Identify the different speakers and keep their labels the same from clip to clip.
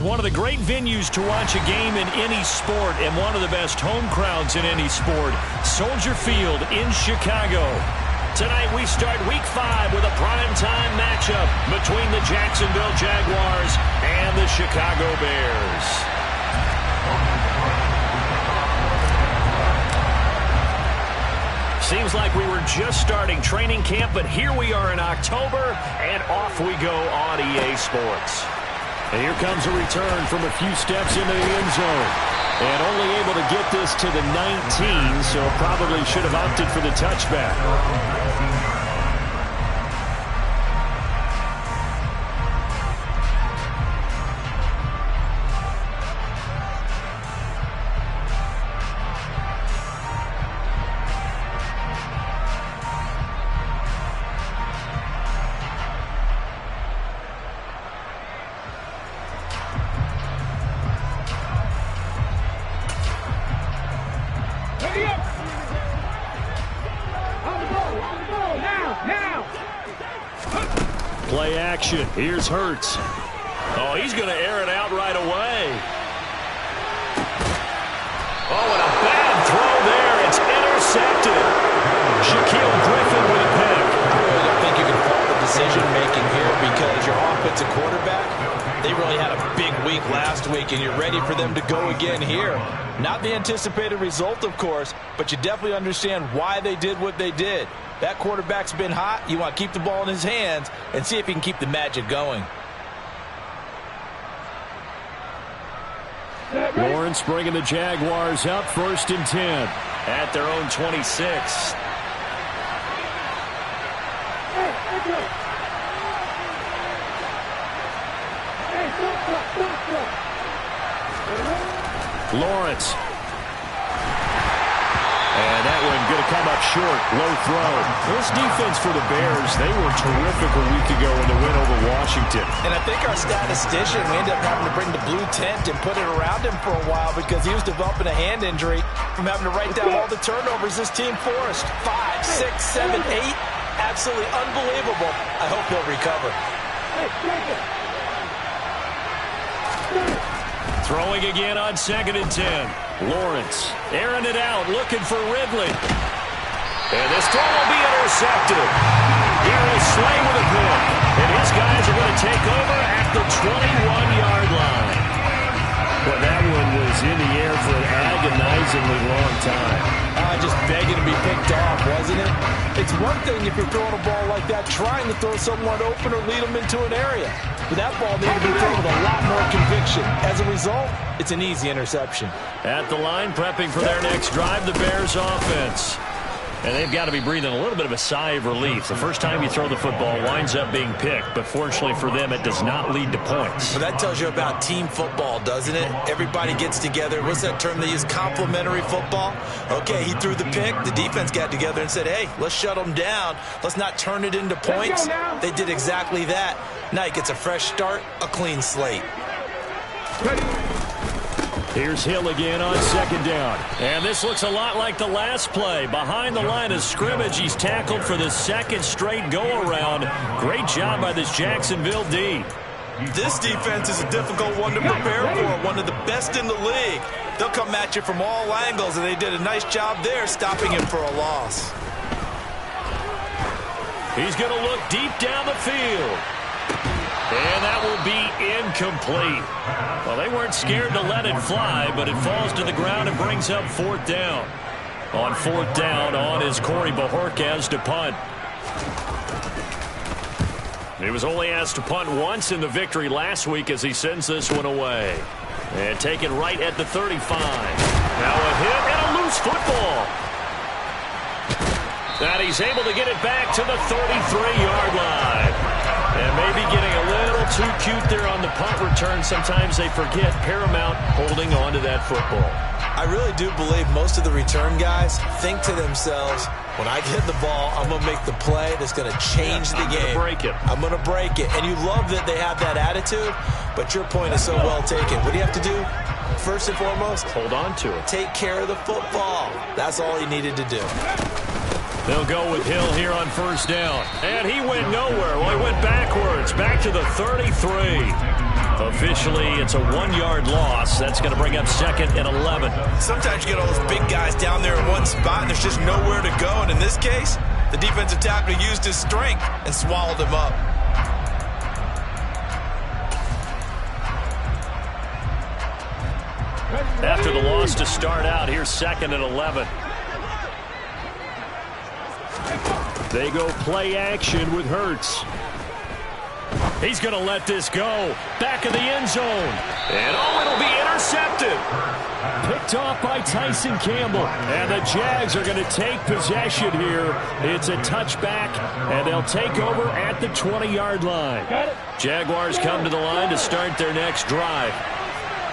Speaker 1: One of the great venues to watch a game in any sport and one of the best home crowds in any sport, Soldier Field in Chicago. Tonight we start Week 5 with a primetime matchup between the Jacksonville Jaguars and the Chicago Bears. Seems like we were just starting training camp, but here we are in October, and off we go on EA Sports. And here comes a return from a few steps into the end zone. And only able to get this to the 19, so probably should have opted for the touchback. Play action. Here's Hurts. Oh, he's going to air it out right away. Oh, and a bad throw there. It's intercepted. Shaquille Griffin with a pick.
Speaker 2: I really don't think you can fault the decision-making here because your offensive quarterback, they really had a big week last week, and you're ready for them to go again here. Not the anticipated result, of course, but you definitely understand why they did what they did. That quarterback's been hot. You want to keep the ball in his hands and see if he can keep the magic going.
Speaker 1: Lawrence bringing the Jaguars up, 1st and 10 at their own 26. Lawrence. And that one going to come up short. Low throw. This defense for the Bears, they were terrific a week ago in the win over Washington.
Speaker 2: And I think our statistician, we ended up having to bring the blue tent and put it around him for a while because he was developing a hand injury from having to write down all the turnovers this team forced. 5, 6, 7, 8. Absolutely unbelievable. I hope he'll recover.
Speaker 1: Throwing again on 2nd and 10. Lawrence airing it out, looking for Ridley. And this throw will be intercepted. Here is Slay with a pick. And his guys are going to take over at the 21-yard line. Well, that one was in the air for an agonizingly long time.
Speaker 2: Just begging to be picked off, wasn't it? It's one thing if you're throwing a ball like that, trying to throw someone open or lead them into an area. But that ball needed to be thrown with a lot more conviction. As a result, it's an easy interception.
Speaker 1: At the line, prepping for their next drive, the Bears offense. And they've got to be breathing a little bit of a sigh of relief. The first time you throw the football winds up being picked, but fortunately for them, it does not lead to points.
Speaker 2: Well, that tells you about team football, doesn't it? Everybody gets together. What's that term they use? Complementary football? Okay, he threw the pick. The defense got together and said, hey, let's shut them down. Let's not turn it into points. They did exactly that. Now he gets a fresh start, a clean slate.
Speaker 1: Here's Hill again on 2nd down. And this looks a lot like the last play. Behind the line of scrimmage, he's tackled for the 2nd straight go-around. Great job by this Jacksonville D.
Speaker 2: This defense is a difficult one to prepare for, one of the best in the league. They'll come at you from all angles, and they did a nice job there stopping him for a loss.
Speaker 1: He's going to look deep down the field. And that will be incomplete. Well, they weren't scared to let it fly, but it falls to the ground and brings up 4th down. On 4th down, on is Corey Bajorquez to punt. He was only asked to punt once in the victory last week as he sends this one away. And taken right at the 35. Now a hit and a loose football. And he's able to get it back to the 33-yard line. And maybe getting a little too cute there on the punt return. Sometimes they forget paramount holding on to that football.
Speaker 2: I really do believe most of the return guys think to themselves, when I get the ball, I'm going to make the play that's going to change the game. I'm going to break it. And you love that they have that attitude, but your point is so well taken. What do you have to do? First and foremost,
Speaker 1: hold on to it.
Speaker 2: Take care of the football. That's all he needed to do.
Speaker 1: They'll go with Hill here on 1st down. And he went nowhere. Well, he went backwards, back to the 33. Officially, it's a 1-yard loss. That's going to bring up 2nd and 11.
Speaker 2: Sometimes you get all those big guys down there in one spot, and there's just nowhere to go. And in this case, the defensive tackle used his strength and swallowed him up.
Speaker 1: After the loss to start out, here's 2nd and 11. They go play action with Hurts. He's going to let this go. Back of the end zone. And it'll be intercepted. Picked off by Tyson Campbell. And the Jags are going to take possession here. It's a touchback, and they'll take over at the 20-yard line. Jaguars come to the line to start their next drive.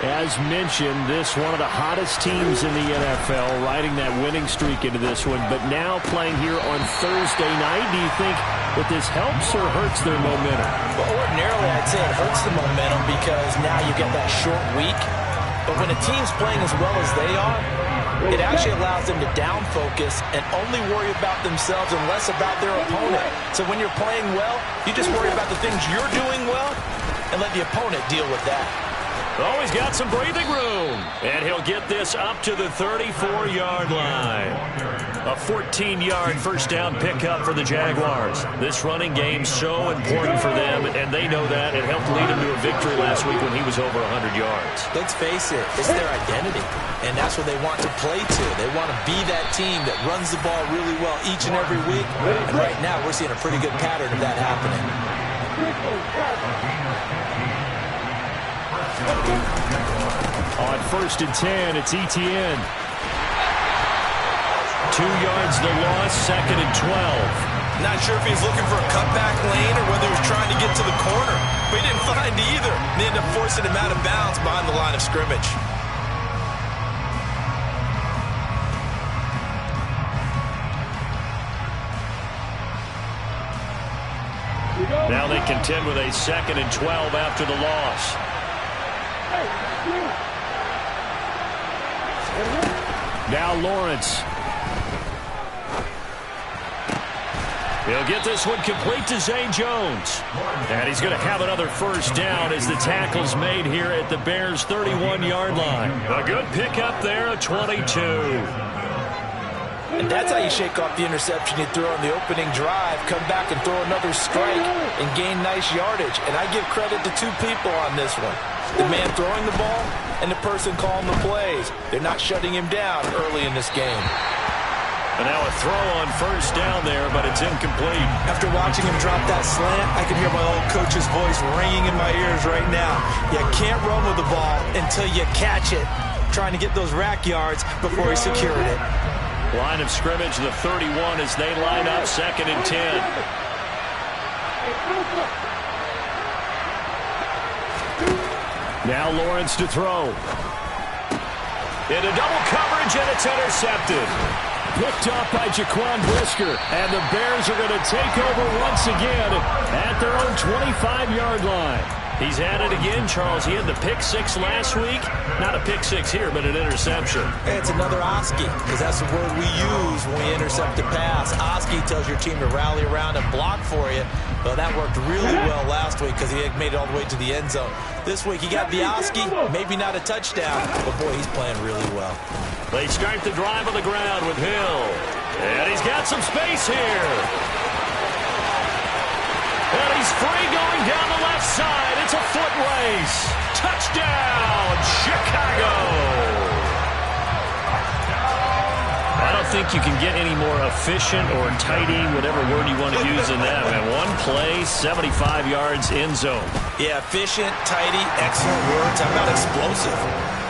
Speaker 1: As mentioned, this one of the hottest teams in the NFL, riding that winning streak into this one, but now playing here on Thursday night. Do you think that this helps or hurts their momentum?
Speaker 2: Well, ordinarily, I'd say it hurts the momentum because now you get that short week. But when a team's playing as well as they are, it actually allows them to down focus and only worry about themselves and less about their opponent. So when you're playing well, you just worry about the things you're doing well and let the opponent deal with that.
Speaker 1: Oh, he's got some breathing room. And he'll get this up to the 34-yard line. A 14-yard first down pickup for the Jaguars. This running game's so important for them, and they know that. It helped lead him to a victory last week when he was over 100 yards.
Speaker 2: Let's face it, it's their identity, and that's what they want to play to. They want to be that team that runs the ball really well each and every week. And right now, we're seeing a pretty good pattern of that happening.
Speaker 1: On 1st and 10, it's Etienne. 2 yards the loss, 2nd and 12.
Speaker 2: Not sure if he's looking for a cutback lane or whether he's trying to get to the corner, but he didn't find either. They ended up forcing him out of bounds behind the line of scrimmage.
Speaker 1: Now they contend with a 2nd and 12 after the loss. Now Lawrence. He'll get this one complete to Zay Jones. And he's going to have another first down as the tackle's made here at the Bears' 31-yard line. A good pickup there, a 22.
Speaker 2: And that's how you shake off the interception you threw on the opening drive, come back and throw another strike and gain nice yardage. And I give credit to two people on this one. The man throwing the ball and the person calling the plays. They're not shutting him down early in this game.
Speaker 1: And now a throw on first down there, but it's incomplete.
Speaker 2: After watching him drop that slant, I can hear my old coach's voice ringing in my ears right now. You can't run with the ball until you catch it. Trying to get those rack yards before he secured it.
Speaker 1: Line of scrimmage, the 31 as they line up 2nd and 10. Now Lawrence to throw. Into double coverage, and it's intercepted. Picked off by Jaquan Brisker, and the Bears are going to take over once again at their own 25-yard line. He's at it again, Charles. He had the pick six last week. Not a pick six here, but an interception.
Speaker 2: It's another Oski, because that's the word we use when we intercept a pass. Oski tells your team to rally around and block for you. Well, that worked really well last week because he had made it all the way to the end zone. This week he got the Oski, maybe not a touchdown, but boy, he's playing really well.
Speaker 1: They start the drive on the ground with Hill. And he's got some space here. And he's free going down the left side. It's a foot race. Touchdown, Chicago. I don't think you can get any more efficient or tidy, whatever word you want to use in that. Man, one play, 75 yards, end zone.
Speaker 2: Yeah, efficient, tidy, excellent words. How about explosive?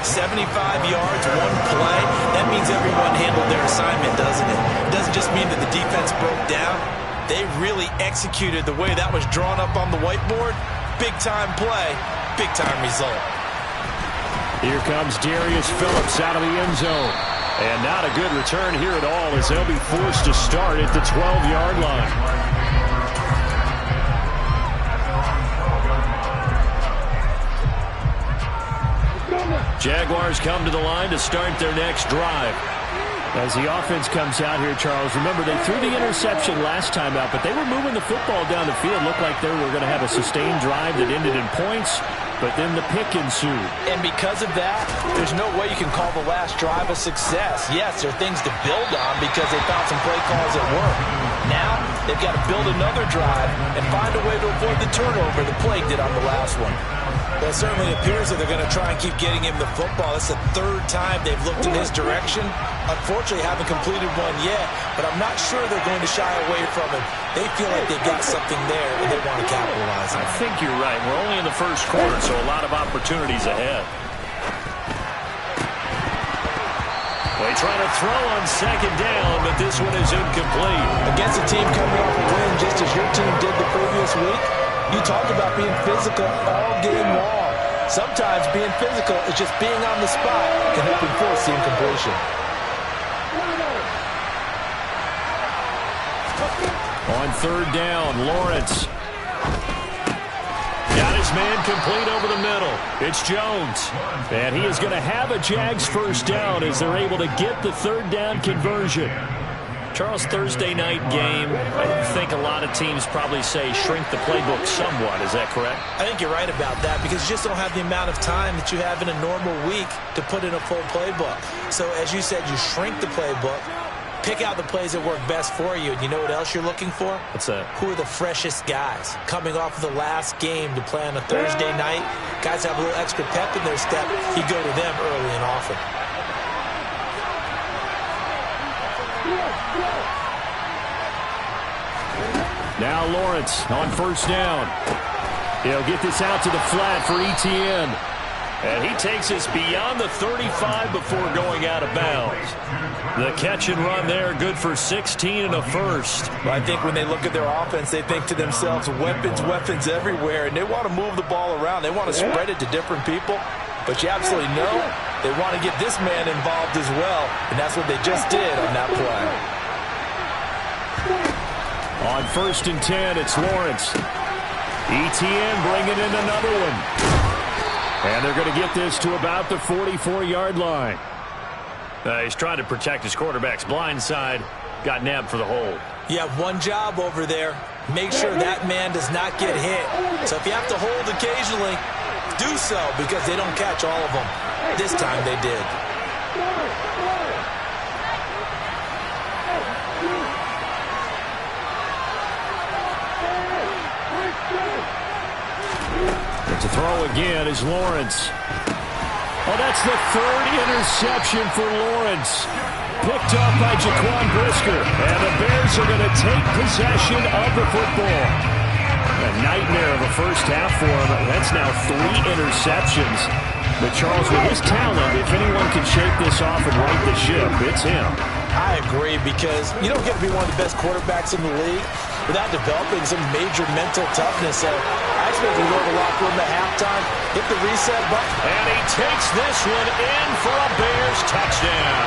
Speaker 2: 75 yards, one play. That means everyone handled their assignment, doesn't it? It doesn't just mean that the defense broke down. They really executed the way that was drawn up on the whiteboard. Big-time play, big-time result.
Speaker 1: Here comes Darius Phillips out of the end zone. And not a good return here at all as they'll be forced to start at the 12-yard line. Jaguars come to the line to start their next drive. As the offense comes out here, Charles, remember they threw the interception last time out, but they were moving the football down the field. Looked like they were going to have a sustained drive that ended in points, but then the pick ensued.
Speaker 2: And because of that, there's no way you can call the last drive a success. Yes, there are things to build on because they found some play calls that work. Now, they've got to build another drive and find a way to avoid the turnover the Plague did on the last one.
Speaker 3: Well, it certainly appears that they're going to try and keep getting him the football. That's the third time they've looked in his direction. Unfortunately, haven't completed one yet, but I'm not sure they're going to shy away from him. They feel like they've got something there, and they want to capitalize on it.
Speaker 1: I think you're right. We're only in the first quarter, so a lot of opportunities ahead. They try to throw on second down, but this one is incomplete.
Speaker 2: Against a team coming off a win just as your team did the previous week, you talked about being physical all game long. Sometimes being physical is just being on the spot can help enforce the incompletion.
Speaker 1: On third down, Lawrence. Got his man complete over the middle. It's Jones. And he is going to have a Jags first down as they're able to get the third down conversion. Charles, Thursday night game, I think a lot of teams probably say shrink the playbook somewhat. Is that correct?
Speaker 3: I think you're right about that because you just don't have the amount of time that you have in a normal week to put in a full playbook. So as you said, you shrink the playbook, pick out the plays that work best for you, and you know what else you're looking for?
Speaker 1: What's that?
Speaker 3: Who are the freshest guys coming off of the last game to play on a Thursday night? Guys have a little extra pep in their step. You go to them early and often.
Speaker 1: Now Lawrence on first down. He'll get this out to the flat for Etienne. And he takes us beyond the 35 before going out of bounds. The catch and run there, good for 16 and a first.
Speaker 2: Well, I think when they look at their offense, they think to themselves, weapons, weapons everywhere, and they want to move the ball around. They want to spread it to different people. But you absolutely know they want to get this man involved as well, and that's what they just did on that play.
Speaker 1: On first and 10, it's Lawrence. Etienne bringing in another one. And they're going to get this to about the 44-yard line. He's trying to protect his quarterback's blind side. Got nabbed for the hold.
Speaker 3: You have one job over there. Make sure that man does not get hit. So if you have to hold occasionally, do so because they don't catch all of them. This time they did.
Speaker 1: To throw again is Lawrence. Oh, that's the third interception for Lawrence. Picked up by Jaquan Brisker. And the Bears are going to take possession of the football. A nightmare of a first half for him. That's now 3 interceptions. But Charles, with his talent, if anyone can shake this off and right the ship, it's him.
Speaker 3: I agree because you don't get to be one of the best quarterbacks in the league without developing some major mental toughness. So I expect him to go to the locker room at halftime, hit the reset button.
Speaker 1: And he takes this one in for a Bears touchdown.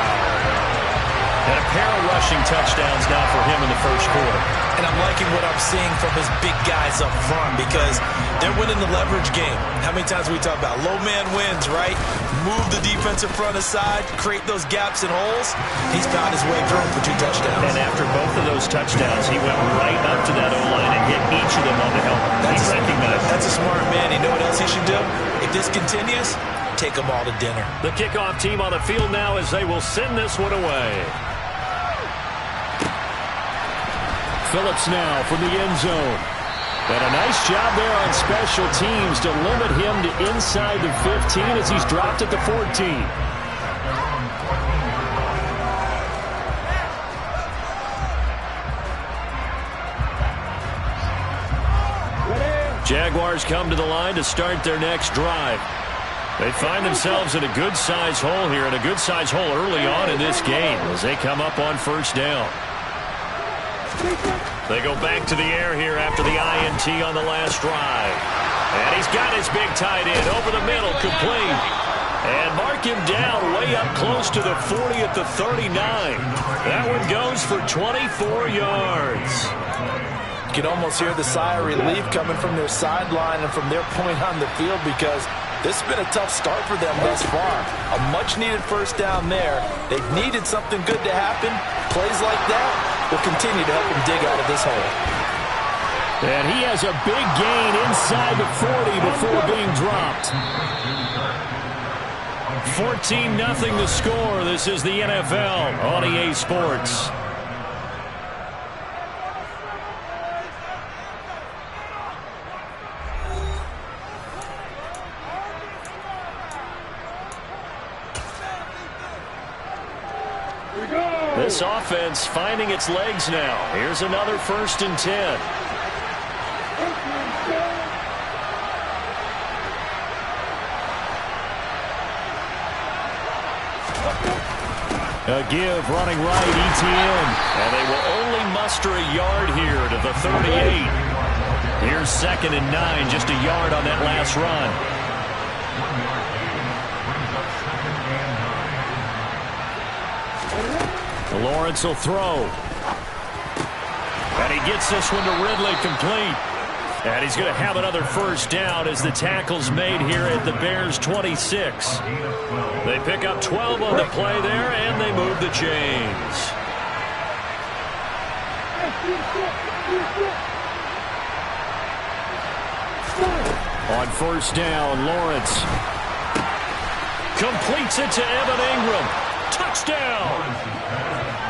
Speaker 1: And a pair of rushing touchdowns now for him in the first quarter.
Speaker 3: And I'm liking what I'm seeing from his big guys up front because they're winning the leverage game. How many times we talk about low man wins, right? Move the defensive front aside, create those gaps and holes. He's found his way through for 2 touchdowns.
Speaker 1: And after both of those touchdowns, he went right up to that O-line and hit each of them on the helmet. He recognized.
Speaker 3: That's a smart man. You know what else he should do? If this continues, take them all to dinner.
Speaker 1: The kickoff team on the field now as they will send this one away. Phillips now from the end zone. And a nice job there on special teams to limit him to inside the 15 as he's dropped at the 14. Jaguars come to the line to start their next drive. They find themselves in a good-size hole here, and a good-size hole early on in this game as they come up on first down. They go back to the air here after the INT on the last drive. And he's got his big tight end over the middle, complete. And mark him down way up close to the 40 at the 39. That one goes for 24 yards.
Speaker 2: You can almost hear the sigh of relief coming from their sideline and from their point on the field because
Speaker 3: This has been a tough start for them thus far. A much-needed first down there. They've needed something good to happen. Plays like that will continue to help them dig out of this hole.
Speaker 1: And he has a big gain inside the 40 before being dropped. 14-0 the score. This is the NFL on EA Sports. This offense finding its legs now. Here's another 1st and 10. A give running right, ETN. And they will only muster a yard here to the 38. Here's 2nd and 9, just a yard on that last run. Lawrence will throw. And he gets this one to Ridley complete. And he's going to have another first down as the tackle's made here at the Bears' 26. They pick up 12 on the play there, and they move the chains. On first down, Lawrence completes it to Evan Ingram. Touchdown!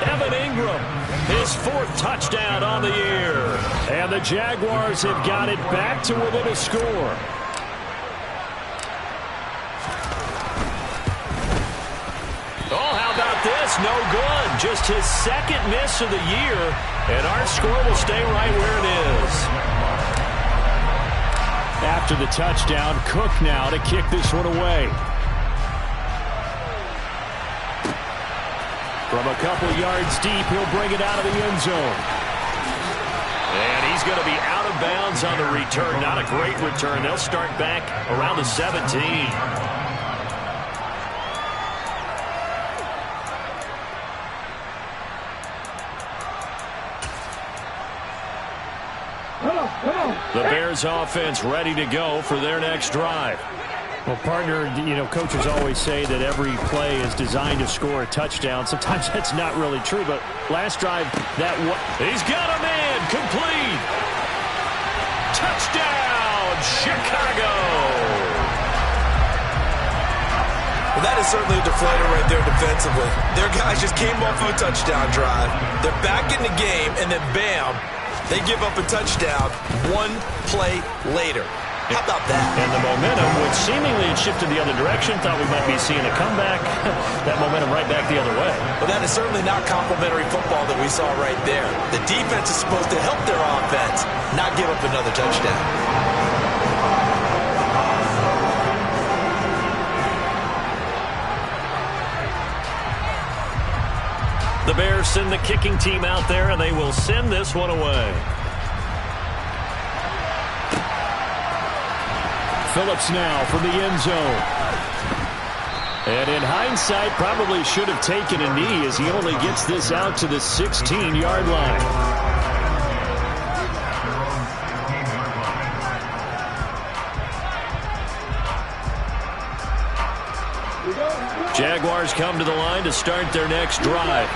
Speaker 1: Evan Ingram, his 4th touchdown on the year. And the Jaguars have got it back to within a score. Oh, how about this? No good. Just his 2nd miss of the year. And our score will stay right where it is. After the touchdown, Cook now to kick this one away. From a couple yards deep, he'll bring it out of the end zone. And he's going to be out of bounds on the return. Not a great return. They'll start back around the 17. The Bears offense ready to go for their next drive. Well, partner, coaches always say that every play is designed to score a touchdown. Sometimes that's not really true, but last drive, he's got a man, complete. Touchdown, Chicago.
Speaker 3: Well, that is certainly a deflator right there defensively. Their guys just came off of a touchdown drive. They're back in the game, and then bam, they give up a touchdown 1 play later. How about that?
Speaker 1: And the momentum, which seemingly had shifted the other direction, thought we might be seeing a comeback. That momentum right back the other way.
Speaker 3: Well, that is certainly not complimentary football that we saw right there. The defense is supposed to help their offense, not give up another touchdown.
Speaker 1: The Bears send the kicking team out there, and they will send this one away. Phillips now from the end zone. And in hindsight, probably should have taken a knee as he only gets this out to the 16-yard line. Jaguars come to the line to start their next drive.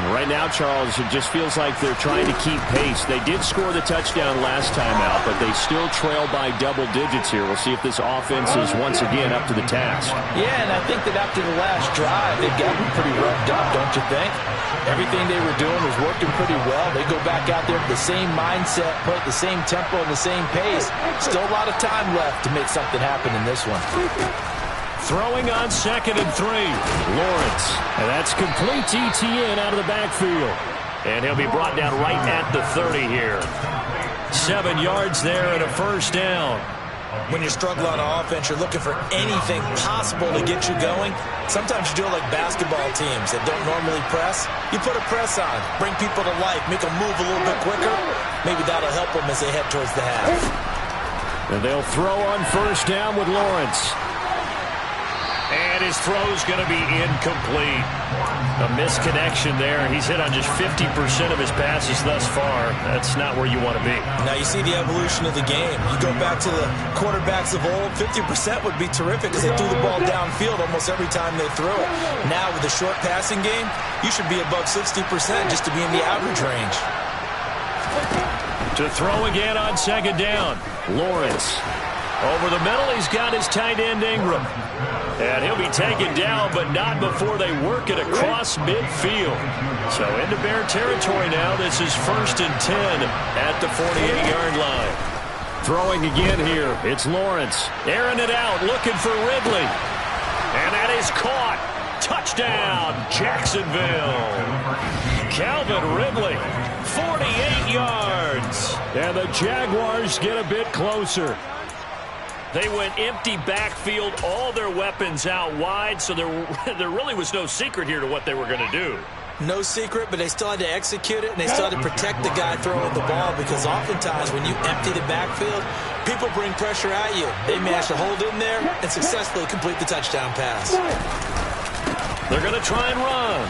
Speaker 1: Right now, Charles, it just feels like they're trying to keep pace. They did score the touchdown last time out, but they still trail by double digits here. We'll see if this offense is once again up to the task.
Speaker 2: Yeah, and I think that after the last drive, they've gotten pretty revved up, don't you think? Everything they were doing was working pretty well. They go back out there with the same mindset, play at the same tempo and the same pace. Still a lot of time left to make something happen in this one.
Speaker 1: Throwing on 2nd and 3. Lawrence. And that's complete to ETN out of the backfield. And he'll be brought down right at the 30 here. 7 yards there and a first down.
Speaker 3: When you struggle on offense, you're looking for anything possible to get you going. Sometimes you do it like basketball teams that don't normally press. You put a press on, bring people to life, make them move a little bit quicker. Maybe that'll help them as they head towards the half.
Speaker 1: And they'll throw on first down with Lawrence. And his throw's going to be incomplete. A misconnection there. He's hit on just 50% of his passes thus far. That's not where you want to be.
Speaker 3: Now you see the evolution of the game. You go back to the quarterbacks of old, 50% would be terrific because they threw the ball downfield almost every time they threw it. Now with the short passing game, you should be above 60% just to be in the average range.
Speaker 1: To throw again on second down. Lawrence. Over the middle, he's got his tight end Ingram. And he'll be taken down, but not before they work it across midfield. So into Bear territory now. This is 1st and 10 at the 48-yard line. Throwing again here. It's Lawrence. Airing it out, looking for Ridley. And that is caught. Touchdown, Jacksonville. Calvin Ridley, 48 yards. And the Jaguars get a bit closer. They went empty backfield, all their weapons out wide, so there really was no secret here to what they were going to do.
Speaker 3: No secret, but they still had to execute it, and they still had to protect the guy throwing the ball because oftentimes when you empty the backfield, people bring pressure at you. They managed to hold in there and successfully complete the touchdown pass.
Speaker 1: They're going to try and run.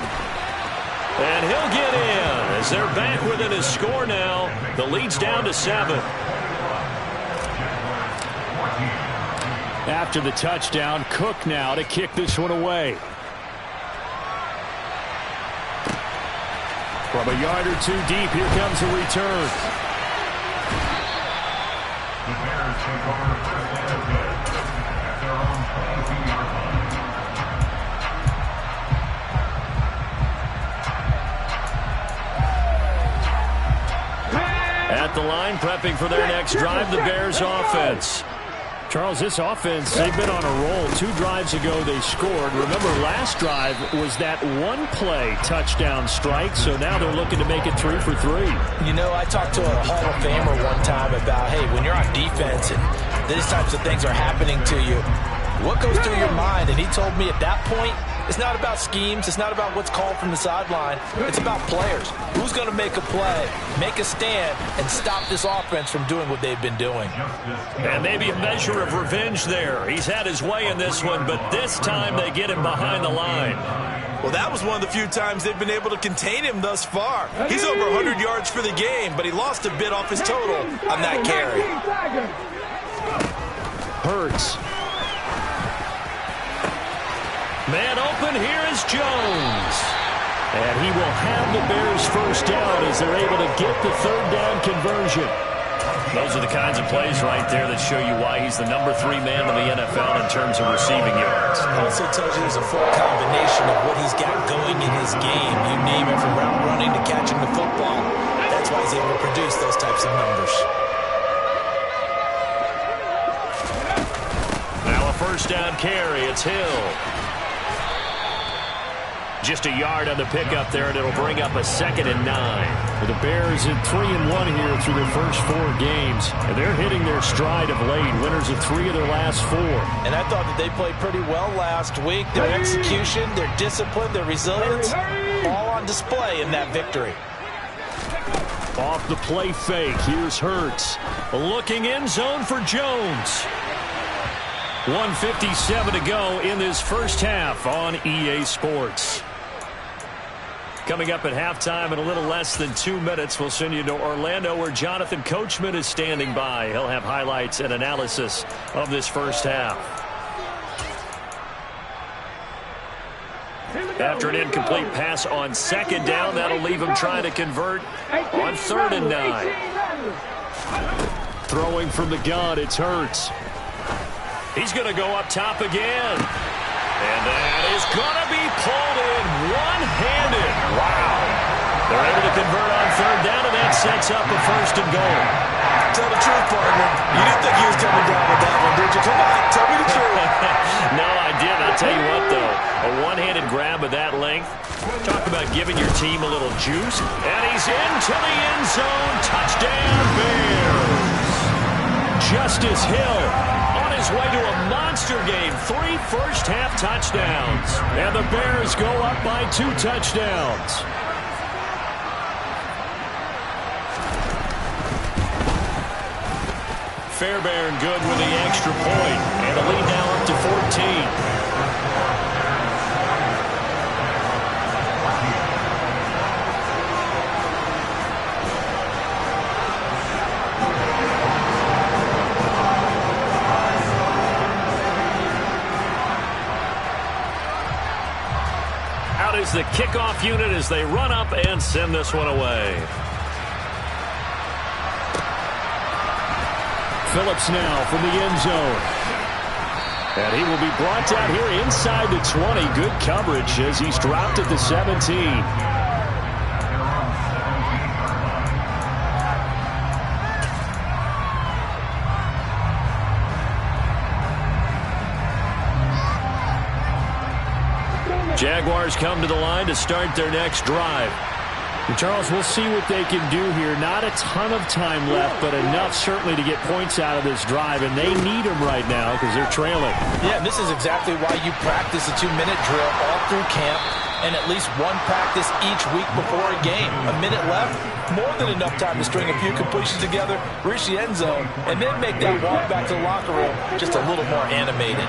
Speaker 1: And he'll get in as they're back within his score now. The lead's down to 7. After the touchdown, Cook now to kick this one away. From a yard or two deep, here comes a return.
Speaker 4: The Bears take over first and 10 at their own 22-yard line.
Speaker 1: At the line, prepping for their next drive, the Bears offense. Charles, this offense, they've been on a roll. 2 drives ago, they scored. Remember, last drive was that one-play touchdown strike, so now they're looking to make it 3 for 3.
Speaker 3: You know, I talked to a Hall of Famer one time about, hey, when you're on defense and these types of things are happening to you, what goes through your mind? And he told me at that point, it's not about schemes. It's not about what's called from the sideline. It's about players. Who's going to make a play, make a stand, and stop this offense from doing what they've been doing?
Speaker 1: And maybe a measure of revenge there. He's had his way in this one, but this time they get him behind the line.
Speaker 3: Well, that was one of the few times they've been able to contain him thus far. He's over 100 yards for the game, but he lost a bit off his total on that carry.
Speaker 1: Hurts. Man open, here is Jones. And he will have the Bears first down as they're able to get the 3rd down conversion. Those are the kinds of plays right there that show you why he's the number 3 man in the NFL in terms of receiving yards.
Speaker 3: Also tells you there's a full combination of what he's got going in his game. You name it, from route running to catching the football. That's why he's able to produce those types of numbers.
Speaker 1: Now a first down carry. It's Hill. Just a yard on the pickup there, and it'll bring up a 2nd and 9. Well, the Bears in 3-1 here through their first 4 games, and they're hitting their stride of late. Winners of 3 of their last 4.
Speaker 3: And I thought that they played pretty well last week. Their execution, their discipline, their resilience, all on display in that victory.
Speaker 1: Off the play fake, here's Hurts. Looking end zone for Jones. 1:57 to go in this first half on EA Sports. Coming up at halftime in a little less than 2 minutes, we'll send you to Orlando where Jonathan Coachman is standing by. He'll have highlights and analysis of this first half. After an incomplete pass on 2nd down, that'll leave him trying to convert on 3rd and 9. Throwing from the gun, it's Hurts. He's going to go up top again. And that is going to be pulled in one-handed. Wow. They're able to convert on 3rd down, and that sets up a 1st and goal.
Speaker 3: Tell the truth, partner. You didn't think he was coming down with that one, did you? Come on, tell me the truth.
Speaker 1: No, I did. I'll tell you what, though. A one-handed grab of that length. Talk about giving your team a little juice. And he's into the end zone. Touchdown, Bears. Justice Hill on his way to a monster game. 3 first-half touchdowns. And the Bears go up by 2 touchdowns. Fairbairn good with the extra point. And the lead now up to 14. the kickoff unit as they run up and send this one away. Phillips now from the end zone. And he will be brought down here inside the 20. Good coverage as he's dropped at the 17. Jaguars come to the line to start their next drive.
Speaker 5: And Charles, we'll see what they can do here. Not a ton of time left, but enough certainly to get points out of this drive, and they need them right now because they're trailing.
Speaker 3: Yeah, and this is exactly why you practice a 2-minute drill all through camp and at least one practice each week before a game. A minute left, more than enough time to string a few completions together, reach the end zone, and then make that walk back to the locker room just a little more animated.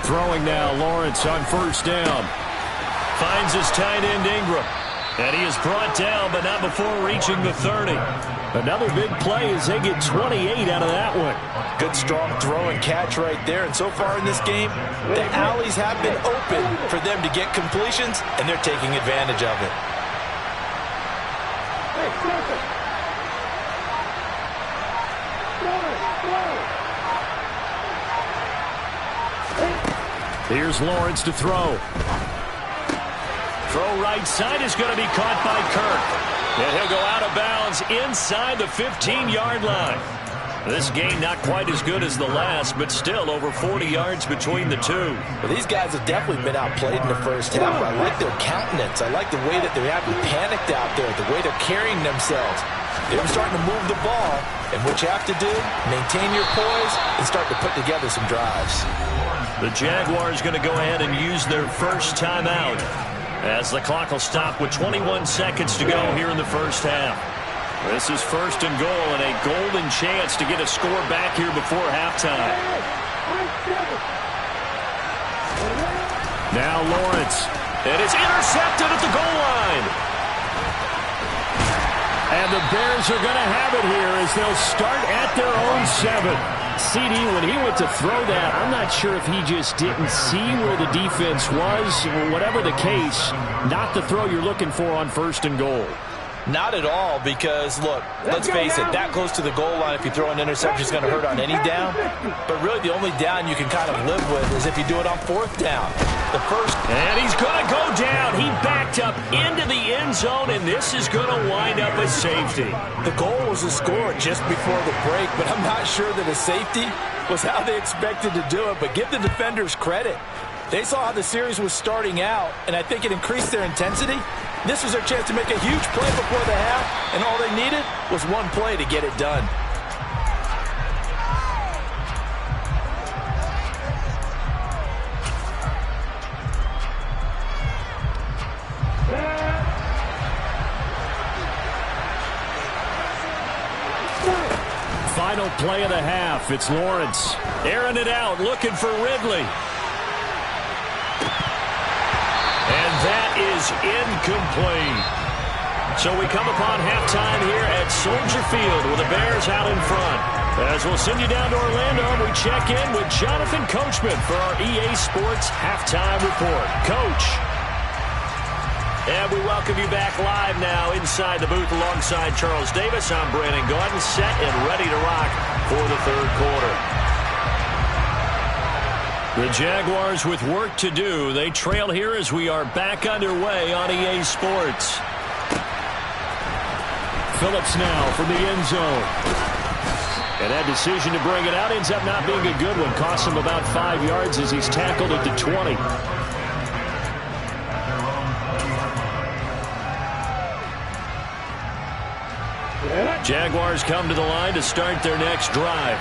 Speaker 1: Throwing now, Lawrence on first down. Finds his tight end Ingram. And he is brought down, but not before reaching the 30. Another big play as they get 28 out of that one.
Speaker 3: Good strong throw and catch right there. And so far in this game, the alleys have been open for them to get completions, and they're taking advantage of it.
Speaker 1: Here's Lawrence to throw. Throw right side is going to be caught by Kirk. And he'll go out of bounds inside the 15-yard line. This game not quite as good as the last, but still over 40 yards between the two.
Speaker 3: Well, these guys have definitely been outplayed in the first half. I like their countenance. I like the way that they haven't panicked out there, the way they're carrying themselves. They're starting to move the ball, and what you have to do, maintain your poise and start to put together some drives.
Speaker 1: The Jaguars going to go ahead and use their first timeout as the clock will stop with 21 seconds to go here in the first half. This is first and goal and a golden chance to get a score back here before halftime. Now Lawrence. And it's intercepted at the goal line. And the Bears are going to have it here as they'll start at their own 7. CD, when he went to throw that, I'm not sure if he just didn't see where the defense was. Whatever the case, not the throw you're looking for on first and goal.
Speaker 3: Not at all, because, look, let's face it, that close to the goal line, if you throw an interception, is going to hurt on any down. But really, the only down you can kind of live with is if you do it on fourth down. The first.
Speaker 1: And he's going to go down. He backed up into the end zone, and this is going to wind up a safety.
Speaker 3: The goal was a score just before the break, but I'm not sure that a safety was how they expected to do it. But give the defenders credit. They saw how the series was starting out, and I think it increased their intensity. This was their chance to make a huge play before the half, and all they needed was one play to get it done.
Speaker 1: Final play of the half. It's Lawrence. Airing it out, looking for Ridley. And that is incomplete. So we come upon halftime here at Soldier Field with the Bears out in front. As we'll send you down to Orlando, we check in with Jonathan Coachman for our EA Sports Halftime Report. Coach. And we welcome you back live now inside the booth alongside Charles Davis. I'm Brandon Gordon, set and ready to rock for the third quarter. The Jaguars with work to do. They trail here as we are back underway on EA Sports. Phillips now from the end zone. And that decision to bring it out ends up not being a good one. Costs him about 5 yards as he's tackled at the 20. Jaguars come to the line to start their next drive.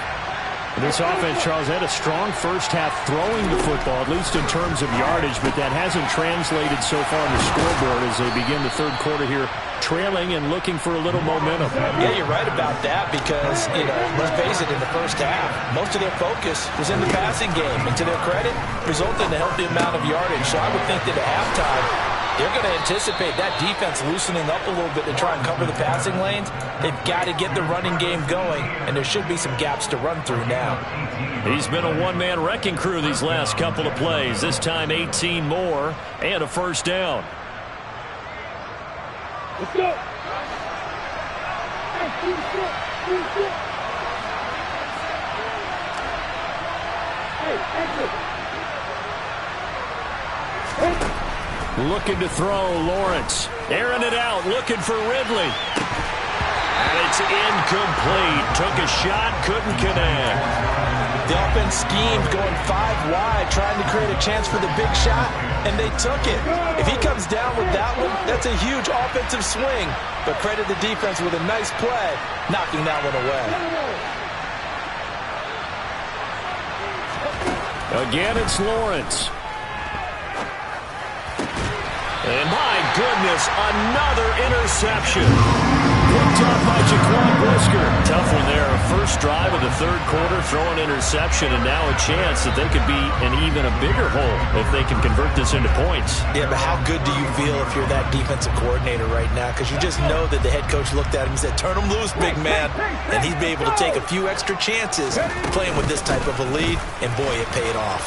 Speaker 5: This offense, Charles, had a strong first half throwing the football, at least in terms of yardage, but that hasn't translated so far on the scoreboard as they begin the third quarter here, trailing and looking for a little momentum.
Speaker 3: Yeah, you're right about that because, let's face it, in the first half, most of their focus was in the passing game. And to their credit, resulted in a healthy amount of yardage. So I would think that at halftime, They're going to anticipate that defense loosening up a little bit to try and cover the passing lanes. They've got to get the running game going, and there should be some gaps to run through now.
Speaker 1: He's been a one-man wrecking crew these last couple of plays. This time 18 more and a first down.
Speaker 6: Let's go.
Speaker 1: Looking to throw, Lawrence. Airing it out, looking for Ridley. And it's incomplete. Took a shot, couldn't connect.
Speaker 3: The offense schemed, going 5 wide, trying to create a chance for the big shot, and they took it. If he comes down with that one, that's a huge offensive swing. But credit the defense with a nice play, knocking that one away.
Speaker 1: Again, it's Lawrence. And my goodness, another interception. Picked up by Jaquan Brisker. Tough one there. First drive of the third quarter, throw an interception, and now a chance that they could be in even a bigger hole if they can convert this into points.
Speaker 3: Yeah, but how good do you feel if you're that defensive coordinator right now? Because you just know that the head coach looked at him and said, turn him loose, big man. And he'd be able to take a few extra chances playing with this type of a lead, and boy, it paid off.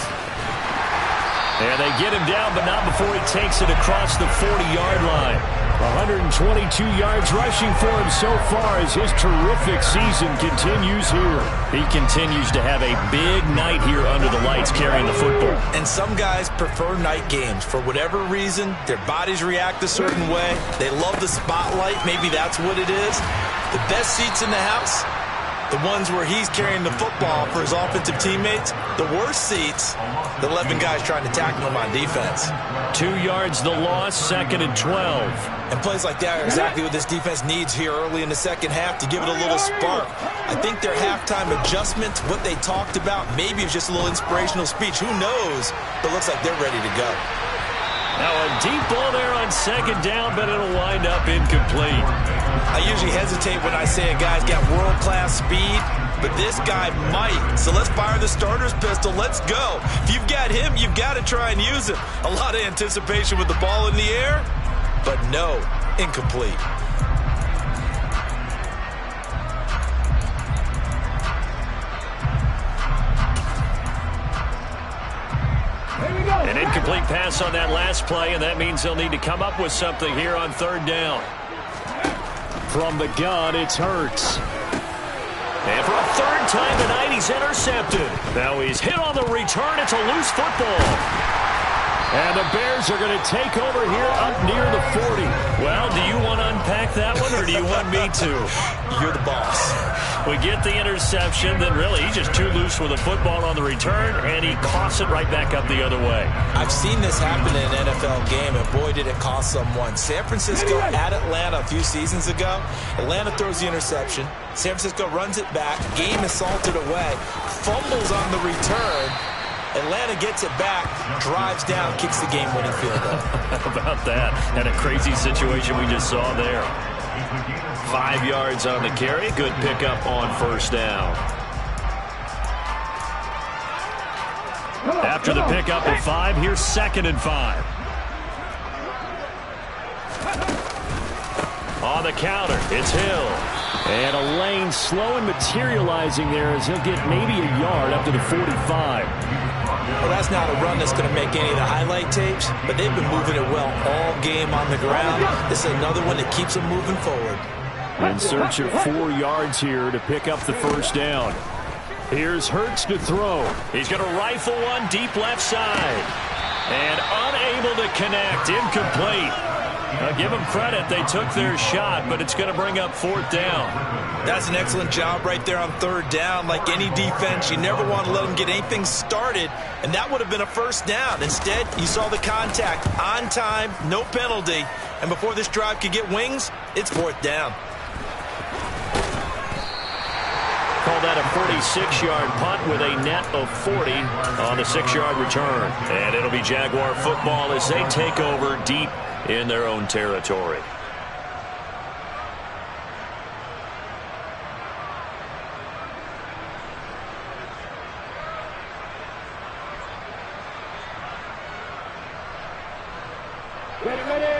Speaker 1: And they get him down, but not before he takes it across the 40-yard line. 122 yards rushing for him so far as his terrific season continues here. He continues to have a big night here under the lights carrying the football.
Speaker 3: And some guys prefer night games. For whatever reason, their bodies react a certain way. They love the spotlight. Maybe that's what it is. The best seats in the house, the ones where he's carrying the football for his offensive teammates. The worst seats, the 11 guys trying to tackle him on defense.
Speaker 1: 2 yards the loss, 2nd and 12.
Speaker 3: And plays like that are exactly what this defense needs here early in the second half to give it a little spark. I think their halftime adjustment, what they talked about, maybe it was just a little inspirational speech. Who knows? But it looks like they're ready to go.
Speaker 1: Now a deep ball there on 2nd down, but it'll wind up incomplete.
Speaker 3: I usually hesitate when I say a guy's got world-class speed, but this guy might. So let's fire the starter's pistol. Let's go. If you've got him, you've got to try and use him. A lot of anticipation with the ball in the air, but no, incomplete.
Speaker 1: An incomplete pass on that last play, and that means they'll need to come up with something here on 3rd down. From the gun, it's Hurts. And for a 3rd time tonight, he's intercepted. Now he's hit on the return. It's a loose football. And the Bears are going to take over here up near the 40. Well, do you want to unpack that one, or do you want me to?
Speaker 3: You're the boss.
Speaker 1: We get the interception, then really he's just too loose with the football on the return, and he coughs it right back up the other way.
Speaker 3: I've seen this happen in an NFL game, and boy, did it cost someone. San Francisco at Atlanta a few seasons ago. Atlanta throws the interception. San Francisco runs it back. Game is salted away. Fumbles on the return. Atlanta gets it back, drives down, kicks the game-winning field goal.
Speaker 1: How about that? And a crazy situation we just saw there. 5 yards on the carry. Good pickup on 1st down. After the pickup of 5, here's 2nd and 5. On the counter, it's Hill. And a lane slow and materializing there as he'll get maybe a yard up to the 45.
Speaker 3: Well, that's not a run that's going to make any of the highlight tapes, but they've been moving it well all game on the ground. This is another one that keeps them moving forward.
Speaker 5: In search of 4 yards here to pick up the 1st down. Here's Hurts to throw.
Speaker 1: He's going to rifle one deep left side. And unable to connect. Incomplete. Now give them credit. They took their shot, but it's going to bring up 4th down.
Speaker 3: That's an excellent job right there on 3rd down. Like any defense, you never want to let them get anything started, and that would have been a 1st down. Instead, you saw the contact on time, no penalty, and before this drive could get wings, it's 4th down.
Speaker 1: Call that a 46-yard punt with a net of 40 on the 6-yard return. And it'll be Jaguar football as they take over deep in their own territory.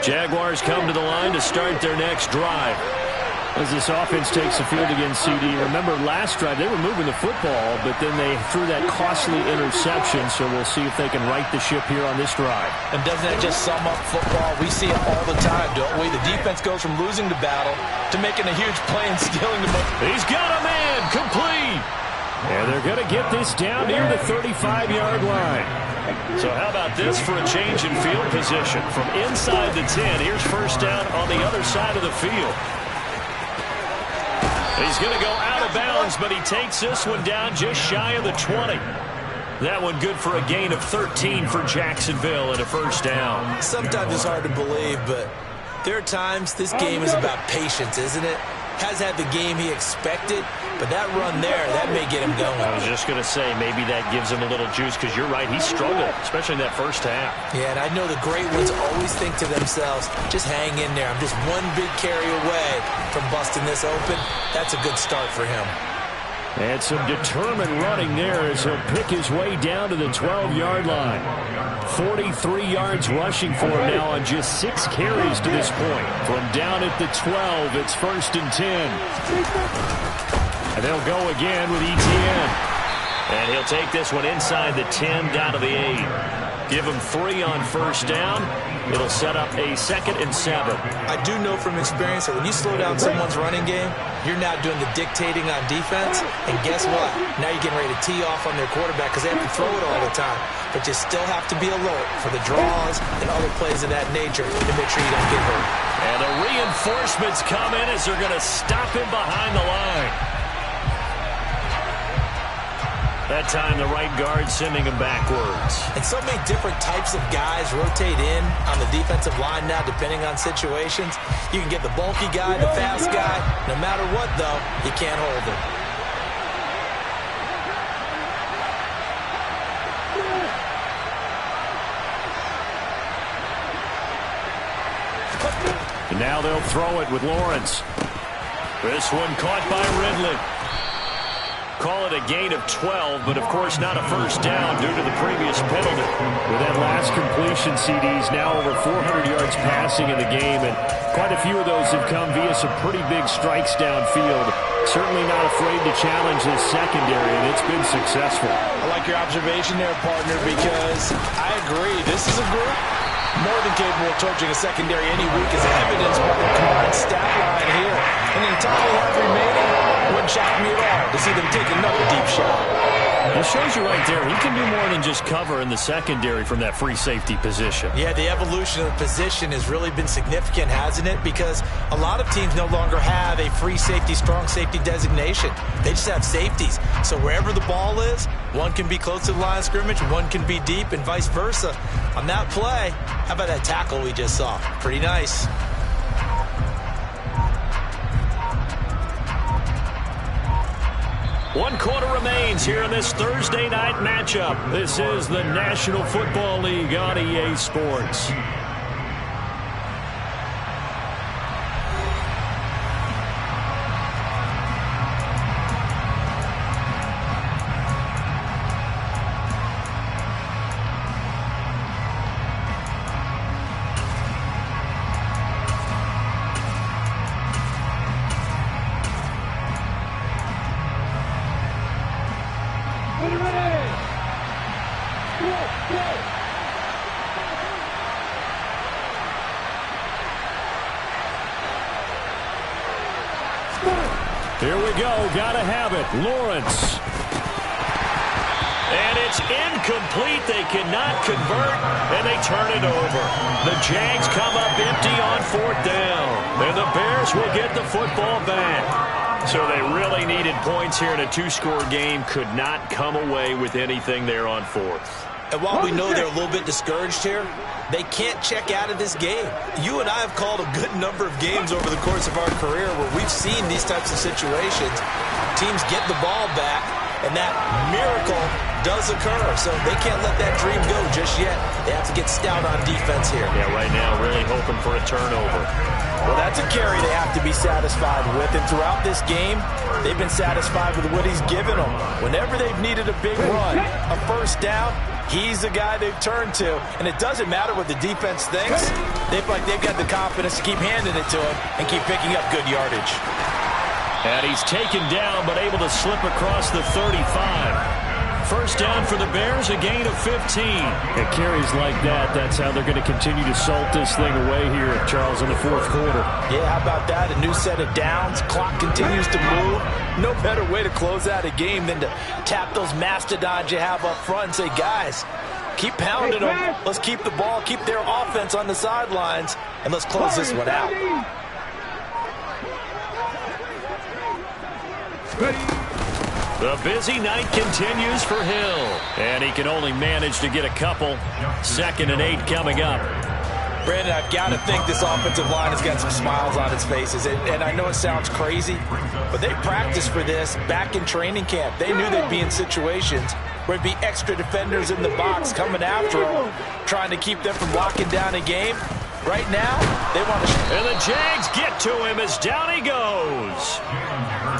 Speaker 1: Jaguars come to the line to start their next drive.
Speaker 5: As this offense takes the field against CD, remember last drive they were moving the football, but then they threw that costly interception, so we'll see if they can right the ship here on this drive.
Speaker 3: And doesn't that just sum up football? We see it all the time, don't we? The defense goes from losing the battle to making a huge play and stealing the ball.
Speaker 1: He's got a man, complete.
Speaker 5: And they're going to get this down near the 35-yard line.
Speaker 1: So how about this for a change in field position? From inside the 10, here's first down on the other side of the field. He's going to go out of bounds, but he takes this one down just shy of the 20. That one good for a gain of 13 for Jacksonville and a first down.
Speaker 3: Sometimes it's hard to believe, but there are times this game is about patience, isn't it? Has had the game he expected, but that run there, that may get him going.
Speaker 1: I was just going to say, maybe that gives him a little juice, because you're right, he struggled, especially in that first half.
Speaker 3: Yeah, and I know the great ones always think to themselves, just hang in there. I'm just one big carry away from busting this open. That's a good start for him.
Speaker 5: And some determined running there as he'll pick his way down to the 12-yard line. 43 yards rushing for him now on just 6 carries to this point. From down at the 12, it's 1st and 10. And they'll go again with Etienne.
Speaker 1: And he'll take this one inside the 10 down to the 8. Give him 3 on first down. It'll set up a 2nd and 7.
Speaker 3: I do know from experience that when you slow down someone's running game, you're now doing the dictating on defense. And guess what? Now you're getting ready to tee off on their quarterback because they have to throw it all the time. But you still have to be alert for the draws and other plays of that nature to make sure you don't get hurt.
Speaker 1: And the reinforcements come in as they're going to stop him behind the line. That time the right guard sending him backwards.
Speaker 3: And so many different types of guys rotate in on the defensive line now depending on situations. You can get the bulky guy, the fast guy. No matter what, though, you can't hold him.
Speaker 5: And now they'll throw it with Lawrence.
Speaker 1: This one caught by Ridley. Call it a gain of 12, but of course not a first down due to the previous penalty.
Speaker 5: With that last completion, CD's now over 400 yards passing in the game, and quite a few of those have come via some pretty big strikes downfield. Certainly not afraid to challenge this secondary, and it's been successful.
Speaker 2: I like your observation there, partner, because I agree. This is a group more than capable of torching a secondary any week, as evidenced by the combined stat line here. And the time they have remaining, wouldn't shock me at all to see them take another deep shot.
Speaker 1: It shows you right there, he can do more than just cover in the secondary from that free safety position.
Speaker 3: Yeah, the evolution of the position has really been significant, hasn't it? Because a lot of teams no longer have a free safety, strong safety designation. They just have safeties. So wherever the ball is, one can be close to the line of scrimmage, one can be deep, and vice versa. On that play, how about that tackle we just saw? Pretty nice.
Speaker 1: One quarter remains here in this Thursday night matchup. This is the National Football League on EA Sports.
Speaker 5: Here we go. Gotta have it. Lawrence.
Speaker 1: And it's incomplete. They cannot convert, and they turn it over. The Jags come up empty on 4th down, and the Bears will get the football back. So they really needed points here in a 2-score game. Could not come away with anything there on 4th.
Speaker 3: And while we know they're a little bit discouraged here, they can't check out of this game. You and I have called a good number of games over the course of our career where we've seen these types of situations. Teams get the ball back, and that miracle does occur. So they can't let that dream go just yet. They have to get stout on defense here.
Speaker 1: Yeah, right now really hoping for a turnover.
Speaker 3: Well, that's a carry they have to be satisfied with. And throughout this game, they've been satisfied with what he's given them. Whenever they've needed a big run, a first down, he's the guy they've turned to. And it doesn't matter what the defense thinks. They've got the confidence to keep handing it to him and keep picking up good yardage.
Speaker 1: And he's taken down, but able to slip across the 35. First down for the Bears, a gain of 15.
Speaker 5: It carries like that. That's how they're going to continue to salt this thing away here, Charles, in the fourth quarter.
Speaker 3: Yeah, how about that? A new set of downs. Clock continues to move. No better way to close out a game than to tap those mastodons you have up front and say, guys, keep pounding them. Let's keep the ball, keep their offense on the sidelines, and let's close this one out.
Speaker 1: The busy night continues for Hill. And he can only manage to get a couple. 2nd and 8 coming up.
Speaker 3: Brandon, I've got to think this offensive line has got some smiles on its faces. And I know it sounds crazy, but they practiced for this back in training camp. They knew they'd be in situations where there'd be extra defenders in the box coming after them, trying to keep them from locking down a game. Right now, they want to...
Speaker 1: And the Jags get to him as down he goes.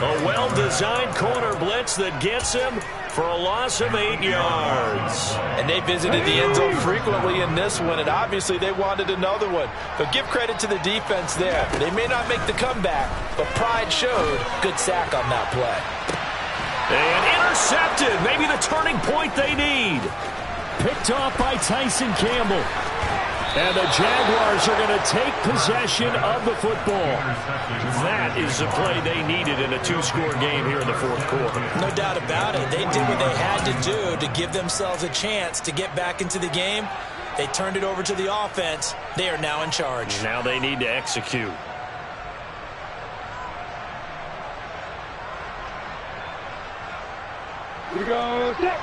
Speaker 1: A well-designed corner blitz that gets him for a loss of 8 yards.
Speaker 3: And they visited the end zone frequently in this one, and obviously they wanted another one. But give credit to the defense there. They may not make the comeback, but pride showed. Good sack on that play.
Speaker 1: And intercepted. Maybe the turning point they need.
Speaker 5: Picked off by Tyson Campbell. And the Jaguars are going to take possession of the football.
Speaker 1: That is the play they needed in a 2-score game here in the fourth quarter.
Speaker 3: No doubt about it. They did what they had to do to give themselves a chance to get back into the game. They turned it over to the offense. They are now in charge.
Speaker 1: Now they need to execute.
Speaker 4: Here we go. Set.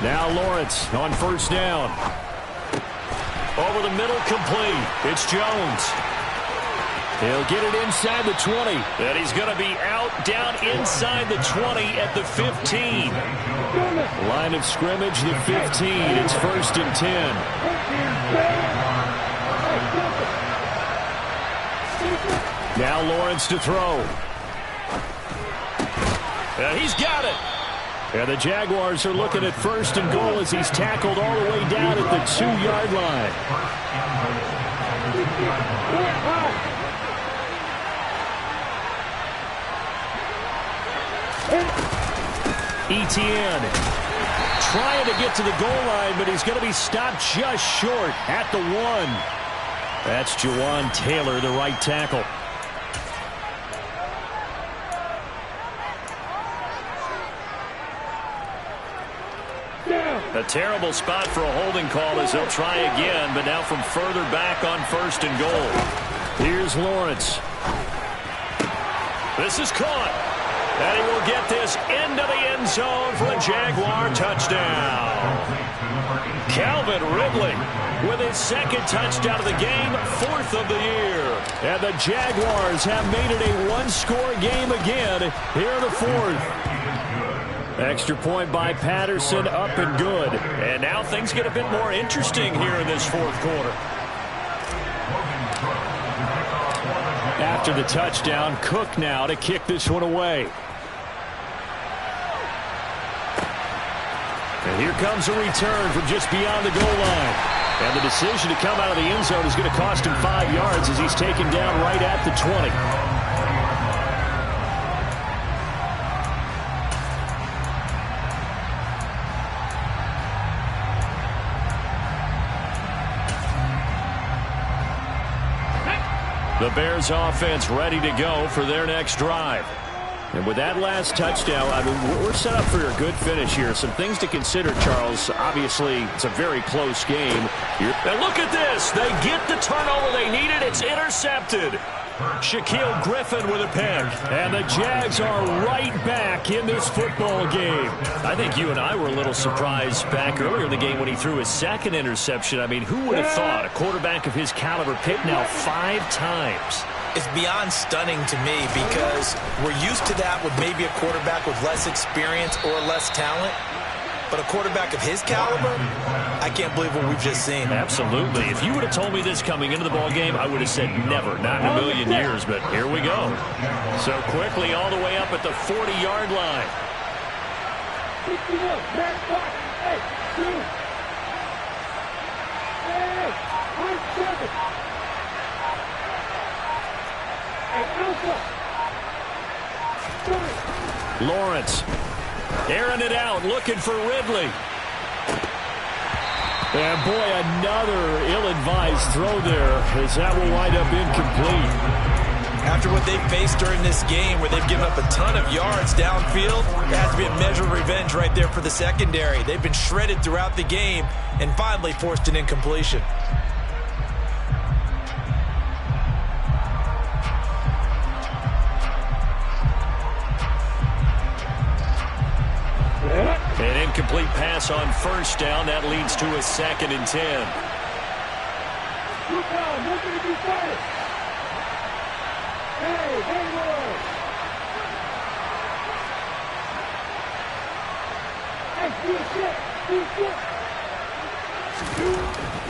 Speaker 5: Now Lawrence on first down.
Speaker 1: Over the middle, complete. It's Jones.
Speaker 5: He'll get it inside the 20.
Speaker 1: And he's going to be out down inside the 20 at the 15.
Speaker 5: Line of scrimmage, the 15. It's 1st and 10. Now Lawrence to throw.
Speaker 1: And he's got it.
Speaker 5: And the Jaguars are looking at 1st and goal as he's tackled all the way down at the 2-yard line. Etienne trying to get to the goal line, but he's going to be stopped just short at the 1. That's Jawan Taylor, the right tackle.
Speaker 1: A terrible spot for a holding call as they'll try again, but now from further back on 1st and goal.
Speaker 5: Here's Lawrence.
Speaker 1: This is caught. And he will get this into the end zone for a Jaguar touchdown. Calvin Ridley with his 2nd touchdown of the game, 4th of the year.
Speaker 5: And the Jaguars have made it a 1-score game again here in the 4th. Extra point by Patterson, up and good.
Speaker 1: And now things get a bit more interesting here in this 4th quarter.
Speaker 5: After the touchdown, Cook now to kick this one away. And here comes a return from just beyond the goal line. And the decision to come out of the end zone is going to cost him 5 yards as he's taken down right at the 20.
Speaker 1: The Bears offense ready to go for their next drive.
Speaker 5: And with that last touchdown, I mean, we're set up for a good finish here. Some things to consider, Charles. Obviously, it's a very close game.
Speaker 1: And look at this. They get the turnover they needed. It's intercepted.
Speaker 5: Shaquille Griffin with a pick. And the Jags are right back in this football game. I think you and I were a little surprised back earlier in the game when he threw his second interception. I mean, who would have thought a quarterback of his caliber picked now 5 times?
Speaker 3: It's beyond stunning to me because we're used to that with maybe a quarterback with less experience or less talent. But a quarterback of his caliber, I can't believe what we've just seen.
Speaker 5: Absolutely. If you would have told me this coming into the ball game, I would have said never, not in a million years. But here we go. So quickly all the way up at the 40-yard line. Lawrence airing it out, looking for Ridley. And boy, another ill-advised throw there, as that will wind up incomplete.
Speaker 3: After what they've faced during this game, where they've given up a ton of yards downfield, there has to be a measure of revenge right there for the secondary. They've been shredded throughout the game and finally forced an incompletion.
Speaker 5: An incomplete pass on first down. That leads to a 2nd and 10.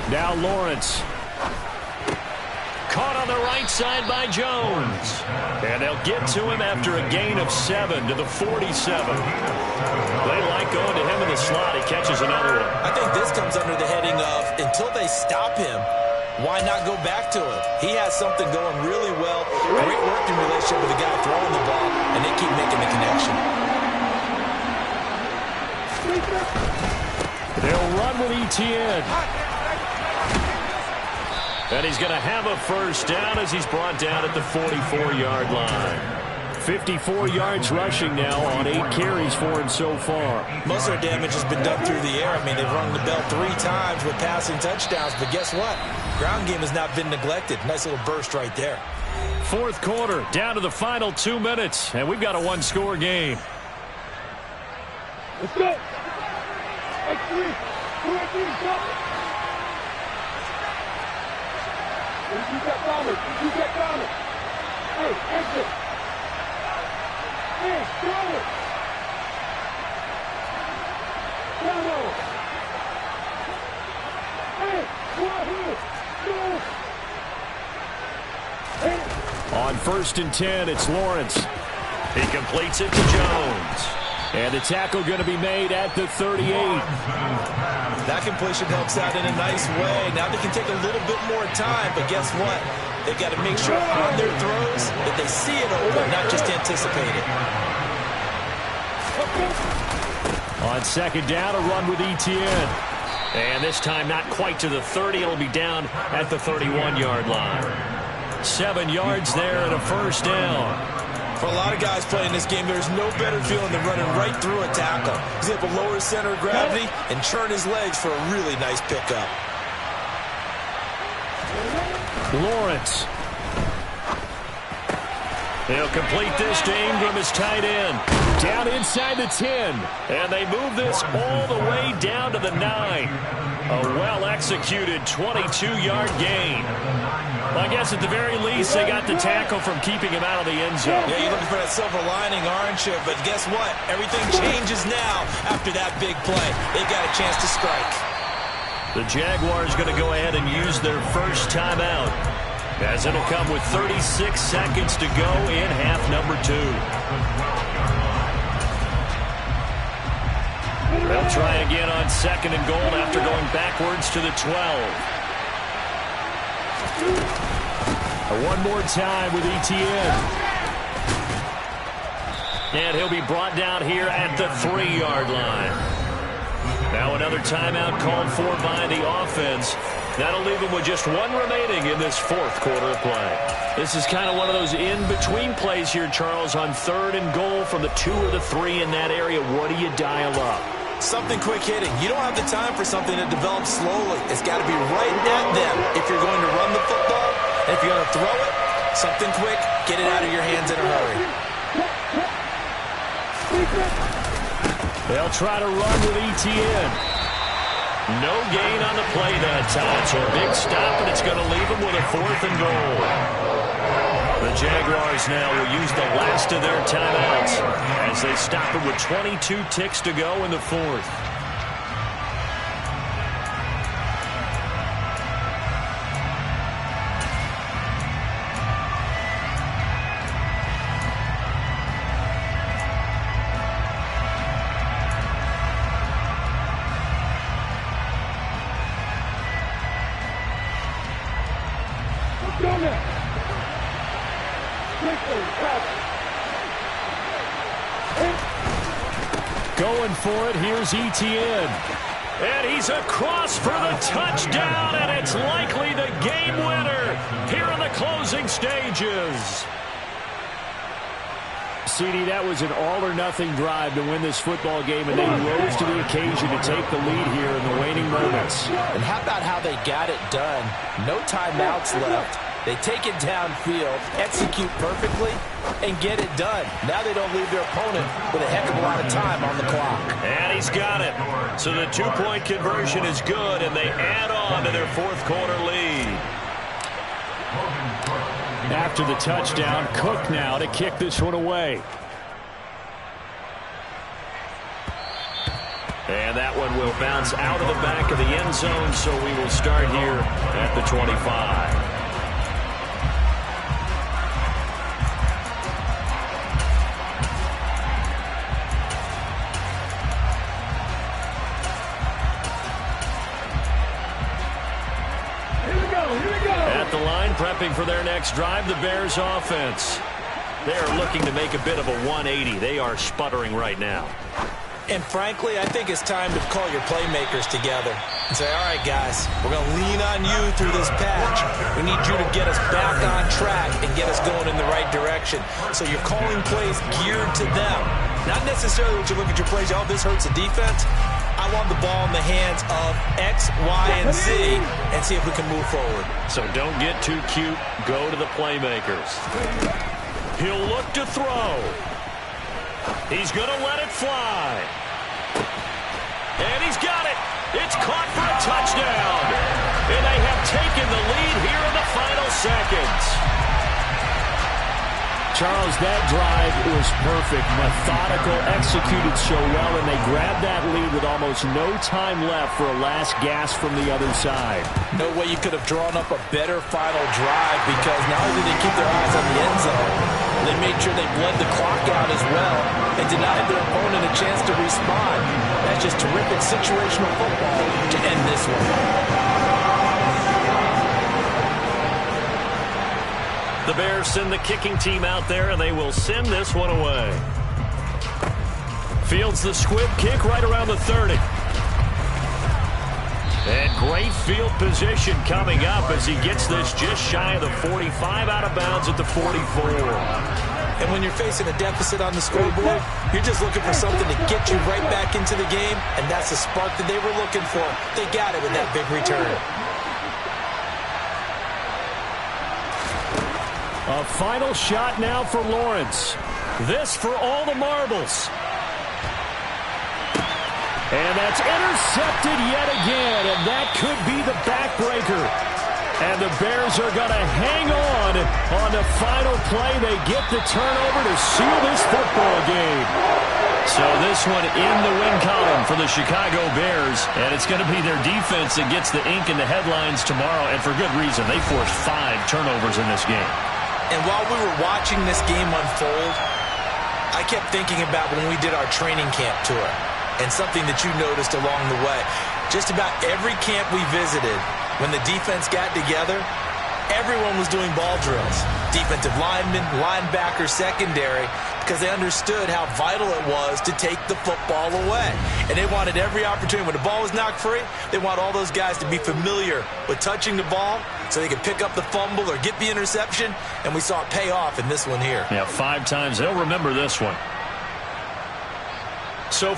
Speaker 5: Now Lawrence. Caught on the right side by Jones. And they'll get to him after a gain of 7 to the 47. They like going to him in the slot. He catches another one.
Speaker 3: I think this comes under the heading of, until they stop him, why not go back to him? He has something going really well. Great working relationship with the guy throwing the ball, and they keep making the connection.
Speaker 5: They'll run with Etienne. And he's going to have a first down as he's brought down at the 44-yard line. 54 yards rushing now on 8 carries for him so far.
Speaker 3: Most of their damage has been done through the air. I mean, they've rung the bell 3 times with passing touchdowns, but guess what? Ground game has not been neglected. Nice little burst right there.
Speaker 5: 4th quarter, down to the final 2 minutes, and we've got a 1-score game.
Speaker 6: Let's go. X3. You got Thomas. You got Thomas. Hey, exit. Hey, throw it. Down. Hey, go here. Go. Hey.
Speaker 5: On 1st and 10, it's Lawrence. He completes it to Jones. And the tackle going to be made at the 38.
Speaker 3: That completion helps out in a nice way. Now they can take a little bit more time, but guess what? They've got to make sure on their throws that they see it open, not just anticipate it.
Speaker 5: On 2nd down, a run with Etienne. And this time not quite to the 30. It'll be down at the 31-yard line. 7 yards there and a first down.
Speaker 3: For a lot of guys playing this game, there's no better feeling than running right through a tackle. He's able to lower his center of gravity and churn his legs for a really nice pickup.
Speaker 5: Lawrence. He'll complete this to Ingram as tight end. Down inside the 10. And they move this all the way down to the 9. A well-executed 22-yard gain. Well, I guess at the very least, they got the tackle from keeping him out of the end zone.
Speaker 3: Yeah, you're looking for that silver lining, aren't you? But guess what? Everything changes now after that big play. They got a chance to strike.
Speaker 5: The Jaguars going to go ahead and use their first timeout, as it'll come with 36 seconds to go in half number 2. They'll try again on 2nd and goal after going backwards to the 12. One more time with Etienne. And he'll be brought down here at the 3-yard line. Now another timeout called for by the offense. That'll leave him with just 1 remaining in this 4th quarter of play. This is kind of one of those in-between plays here, Charles, on 3rd and goal from the 2 or the 3 in that area. What do you dial up?
Speaker 3: Something quick hitting. You don't have the time for something that develops slowly. It's got to be right at them if you're going to run the football. And if you're going to throw it, Something quick, get it out of your hands in a hurry.
Speaker 5: They'll try to run with ETN.
Speaker 1: No gain on the play that time. So a big stop, and it's going to leave them with a 4th and goal. The Jaguars now will use the last of their timeouts as they stop it with 22 ticks to go in the 4th.
Speaker 5: Going for it, here's ETN.
Speaker 1: And he's across for the touchdown, and it's likely the game winner here in the closing stages.
Speaker 5: CD, that was an all-or-nothing drive to win this football game, and they rose to the occasion to take the lead here in the waning moments.
Speaker 2: And how about how they got it done? No timeouts left. They take it downfield, execute perfectly, and get it done. Now they don't leave their opponent with a heck of a lot of time on the clock.
Speaker 1: And he's got it. So the 2-point conversion is good, and they add on to their 4th quarter lead.
Speaker 5: After the touchdown, Cook now to kick this one away.
Speaker 1: And that one will bounce out of the back of the end zone, so we will start here at the 25. At the line, prepping for their next drive, the Bears offense. They are looking to make a bit of a 180. They are sputtering right now.
Speaker 3: And frankly, I think it's time to call your playmakers together and say, all right, guys, we're going to lean on you through this patch. We need you to get us back on track and get us going in the right direction. So you're calling plays geared to them. Not necessarily what you look at your plays, oh, this hurts the defense. I want the ball in the hands of X, Y, and Z and see if we can move forward.
Speaker 1: So don't get too cute. Go to the playmakers. He'll look to throw. He's going to let it fly. And he's got it. It's caught for a touchdown. And they have taken the lead here in the final seconds.
Speaker 5: Charles, that drive was perfect. Methodical, executed so well, and they grabbed that lead with almost no time left for a last gasp from the other side.
Speaker 3: No way you could have drawn up a better final drive, because not only did they keep their eyes on the end zone, they made sure they bled the clock out as well and denied their opponent a chance to respond. That's just terrific situational football to end this one.
Speaker 1: The Bears send the kicking team out there, and they will send this one away. Fields the squib kick right around the 30. And great field position coming up as he gets this just shy of the 45, out of bounds at the 44.
Speaker 3: And when you're facing a deficit on the scoreboard, you're just looking for something to get you right back into the game, and that's the spark that they were looking for. They got it with that big return.
Speaker 5: A final shot now for Lawrence. This for all the marbles. And that's intercepted yet again, and that could be the backbreaker. And the Bears are going to hang on the final play. They get the turnover to seal this football game.
Speaker 1: So this one in the win column for the Chicago Bears, and it's going to be their defense that gets the ink in the headlines tomorrow, and for good reason. They forced 5 turnovers in this game.
Speaker 3: And while we were watching this game unfold, I kept thinking about when we did our training camp tour and something that you noticed along the way. Just about every camp we visited, when the defense got together, everyone was doing ball drills. Defensive linemen, linebackers, secondary, because they understood how vital it was to take the football away. And they wanted every opportunity. When the ball was knocked free, they want all those guys to be familiar with touching the ball so they could pick up the fumble or get the interception, and we saw it pay off in this one here.
Speaker 1: Yeah, 5 times. They'll remember this one. So for